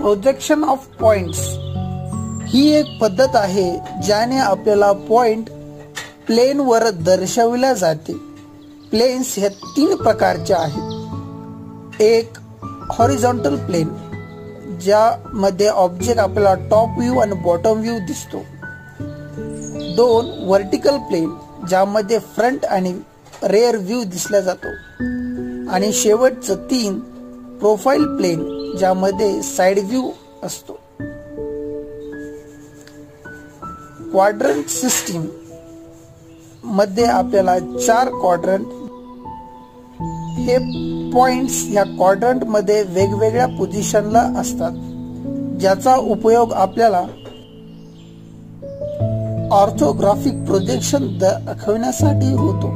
Projection of points ही एक पद्धत आहे ज्याने आपल्याला पॉइंट प्लेनवर दर्शविल्या जाते. प्लेन्स हे 3 प्रकारचे आहेत. एक हॉरिझॉन्टल प्लेन ज्यामध्ये ऑब्जेक्ट आपल्याला टॉप व्ह्यू आणि बॉटम व्ह्यू दिसतो. 2 व्हर्टिकल प्लेन ज्यामध्ये फ्रंट आणि रेअर व्ह्यू दिसला जातो. आणि शेवटचं 3 प्रोफाइल प्लेन ज्यामध्ये साइड व्ह्यू असतो. क्वाड्रंट सिस्टीम मध्ये आपल्याला 4 क्वाड्रंट हे पॉइंट्स या क्वाड्रंट मध्ये वेगवेगळ्या पोझिशनला असतात, ज्याचा उपयोग आपल्याला ऑर्थोग्राफिक प्रोजेक्शन दाखवण्यासाठी होतो.